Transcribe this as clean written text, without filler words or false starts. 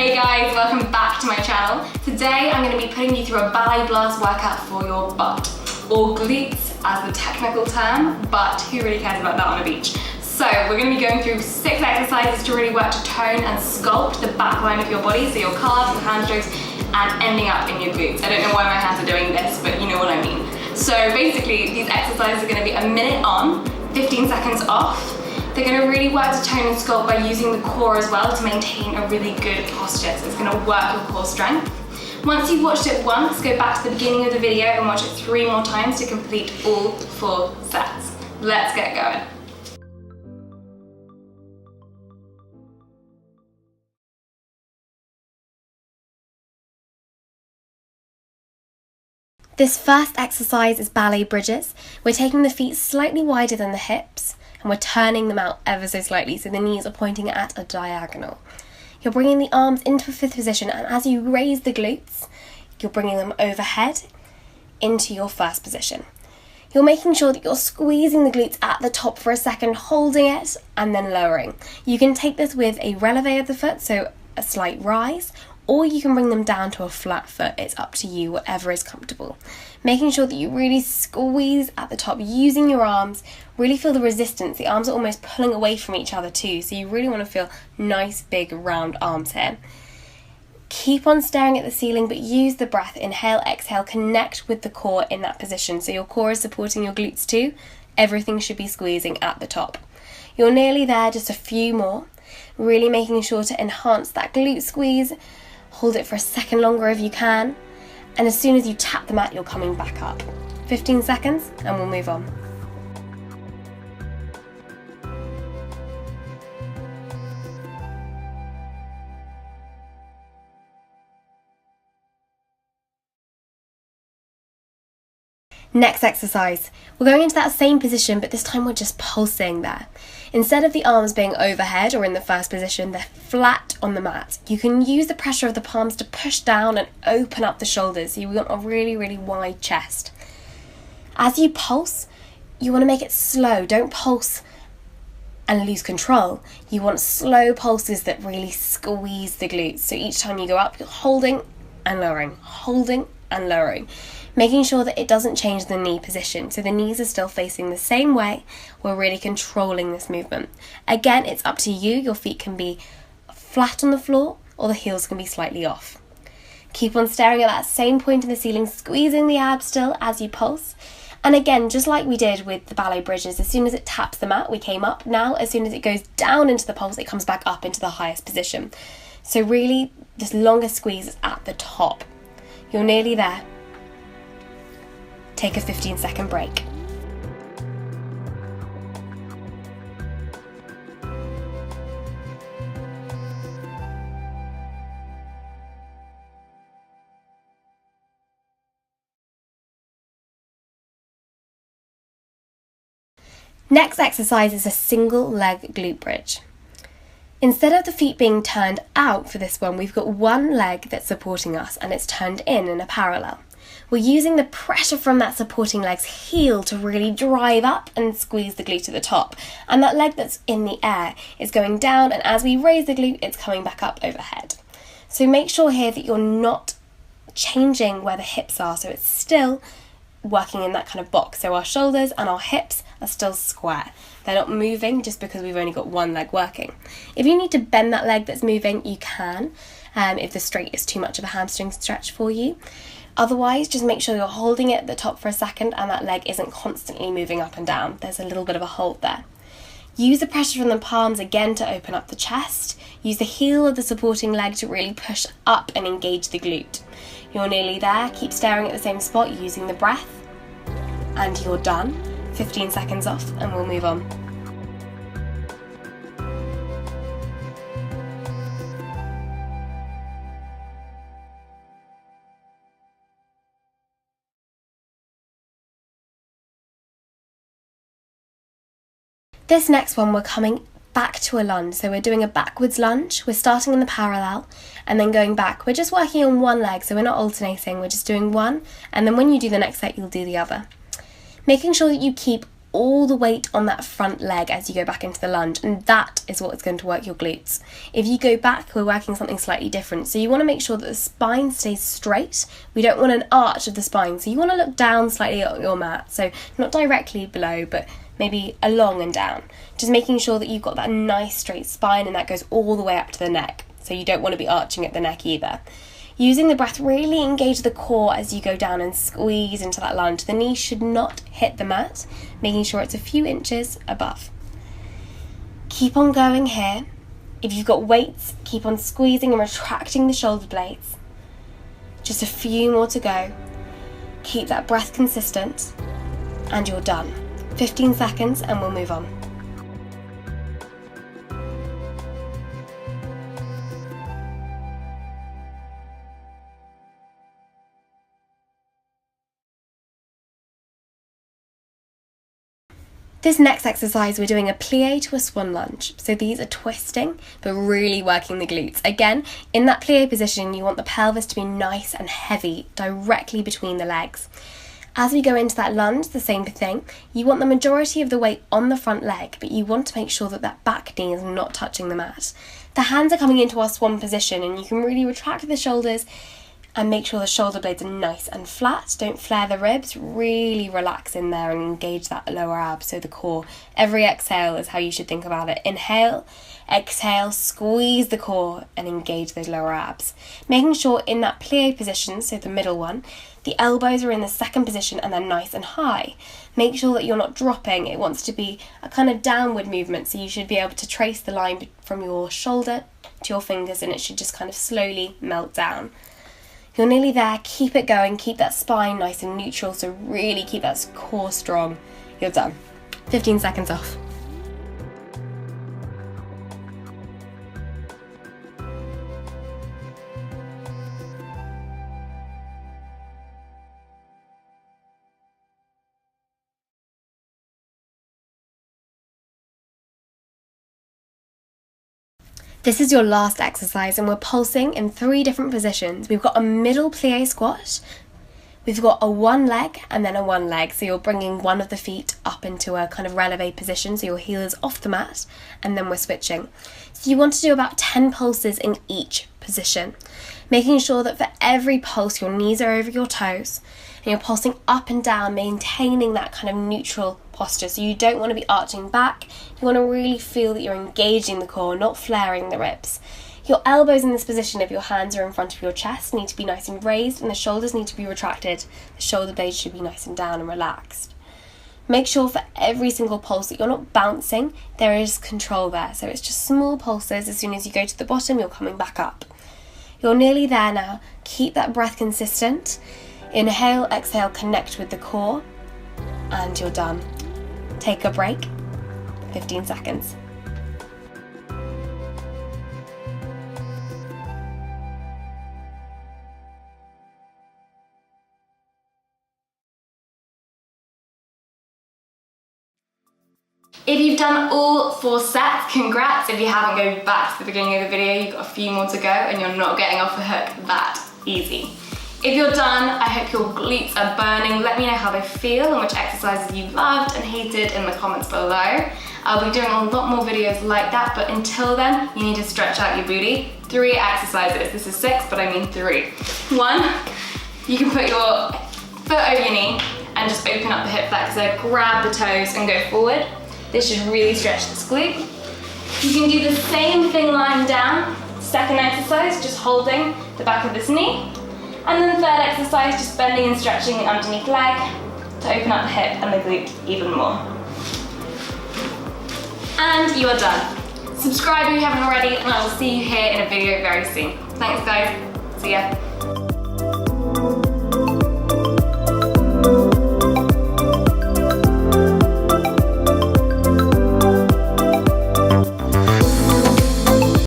Hey guys, welcome back to my channel. Today I'm going to be putting you through a Ballet Blast workout for your butt, or glutes as the technical term, but who really cares about that on a beach? So we're going to be going through 6 exercises to really work to tone and sculpt the back line of your body, so your calves, your hamstrings, and ending up in your glutes. I don't know why my hands are doing this, but you know what I mean. So basically these exercises are going to be a minute on, 15 seconds off. They're going to really work to tone and sculpt by using the core as well to maintain a really good posture. So it's going to work your core strength. Once you've watched it once, go back to the beginning of the video and watch it 3 more times to complete all 4 sets. Let's get going. This first exercise is ballet bridges. We're taking the feet slightly wider than the hips and we're turning them out ever so slightly so the knees are pointing at a diagonal. You're bringing the arms into a 5th position, and as you raise the glutes, you're bringing them overhead into your 1st position. You're making sure that you're squeezing the glutes at the top for a second, holding it and then lowering. You can take this with a releve of the foot, so a slight rise, or you can bring them down to a flat foot. It's up to you, whatever is comfortable. Making sure that you really squeeze at the top, using your arms, really feel the resistance. The arms are almost pulling away from each other too, so you really want to feel nice, big, round arms here. Keep on staring at the ceiling, but use the breath. Inhale, exhale, connect with the core in that position. So your core is supporting your glutes too. Everything should be squeezing at the top. You're nearly there, just a few more. Really making sure to enhance that glute squeeze. Hold it for a second longer if you can, and as soon as you tap the mat, you're coming back up. 15 seconds and we'll move on. Next exercise. We're going into that same position, but this time we're just pulsing there. Instead of the arms being overhead or in the 1st position, they're flat on the mat. You can use the pressure of the palms to push down and open up the shoulders. So you want a really, really wide chest. As you pulse, you want to make it slow. Don't pulse and lose control. You want slow pulses that really squeeze the glutes. So each time you go up, you're holding and lowering, holding and lowering. Making sure that it doesn't change the knee position, so the knees are still facing the same way. We're really controlling this movement. Again, it's up to you. Your feet can be flat on the floor or the heels can be slightly off. Keep on staring at that same point in the ceiling, squeezing the abs still as you pulse. And again, just like we did with the ballet bridges, as soon as it taps the mat, we came up. Now, as soon as it goes down into the pulse, it comes back up into the highest position. So really, this longer squeeze is at the top. You're nearly there. Take a 15-second break. Next exercise is a single leg glute bridge. Instead of the feet being turned out for this one, we've got one leg that's supporting us and it's turned in a parallel. We're using the pressure from that supporting leg's heel to really drive up and squeeze the glute at the top. And that leg that's in the air is going down, and as we raise the glute, it's coming back up overhead. So make sure here that you're not changing where the hips are, so it's still working in that kind of box. So our shoulders and our hips are still square. They're not moving just because we've only got one leg working. If you need to bend that leg that's moving, you can, if the straight is too much of a hamstring stretch for you. Otherwise, just make sure you're holding it at the top for a second and that leg isn't constantly moving up and down. There's a little bit of a hold there. Use the pressure from the palms again to open up the chest. Use the heel of the supporting leg to really push up and engage the glute. You're nearly there. Keep staring at the same spot using the breath. And you're done. 15 seconds off and we'll move on. This next one, we're coming back to a lunge. So we're doing a backwards lunge. We're starting in the parallel and then going back. We're just working on one leg, so we're not alternating. We're just doing one, and then when you do the next set, you'll do the other. Making sure that you keep all the weight on that front leg as you go back into the lunge, and that is what is going to work your glutes. If you go back, we're working something slightly different. So you want to make sure that the spine stays straight. We don't want an arch of the spine, so you want to look down slightly at your mat, so not directly below, but maybe along and down. Just making sure that you've got that nice straight spine, and that goes all the way up to the neck. So you don't want to be arching at the neck either. Using the breath, really engage the core as you go down and squeeze into that lunge. The knee should not hit the mat, making sure it's a few inches above. Keep on going here. If you've got weights, keep on squeezing and retracting the shoulder blades. Just a few more to go. Keep that breath consistent, and you're done. 15 seconds and we'll move on. This next exercise, we're doing a plie to a swan lunge. So these are twisting, but really working the glutes. Again, in that plie position, you want the pelvis to be nice and heavy, directly between the legs. As we go into that lunge, the same thing. You want the majority of the weight on the front leg, but you want to make sure that that back knee is not touching the mat. The hands are coming into our swan position, and you can really retract the shoulders and make sure the shoulder blades are nice and flat. Don't flare the ribs, really relax in there and engage that lower ab, so the core. Every exhale is how you should think about it. Inhale, exhale, squeeze the core and engage those lower abs. Making sure in that plie position, so the middle one, the elbows are in the second position and they're nice and high. Make sure that you're not dropping. It wants to be a kind of downward movement, so you should be able to trace the line from your shoulder to your fingers, and it should just kind of slowly melt down. You're nearly there, keep it going, keep that spine nice and neutral, so really keep that core strong. You're done. 15 seconds off. This is your last exercise, and we're pulsing in 3 different positions. We've got a middle plie squat, we've got a one leg and then a one leg. So you're bringing one of the feet up into a kind of releve position, so your heel is off the mat, and then we're switching. So you want to do about 10 pulses in each position, making sure that for every pulse your knees are over your toes and you're pulsing up and down, maintaining that kind of neutral posture. So you don't want to be arching back. You want to really feel that you're engaging the core, not flaring the ribs. Your elbows in this position, if your hands are in front of your chest, need to be nice and raised, and the shoulders need to be retracted. The shoulder blades should be nice and down and relaxed. Make sure for every single pulse that you're not bouncing, there is control there. So it's just small pulses. As soon as you go to the bottom, you're coming back up. You're nearly there now. Keep that breath consistent. Inhale, exhale, connect with the core, and you're done. Take a break, 15 seconds. If you've done all 4 sets, congrats. If you haven't, go back to the beginning of the video. You've got a few more to go and you're not getting off the hook that easy. If you're done, I hope your glutes are burning. Let me know how they feel and which exercises you loved and hated in the comments below. I'll be doing a lot more videos like that, but until then, you need to stretch out your booty. 3 exercises. This is 6, but I mean 3. 1, you can put your foot over your knee and just open up the hip flexor, grab the toes and go forward. This should really stretch this glute. You can do the same thing lying down. Second exercise, just holding the back of this knee. And then the third exercise, just bending and stretching the underneath leg to open up the hip and the glute even more. And you are done. Subscribe if you haven't already, and I will see you here in a video very soon. Thanks guys, see ya.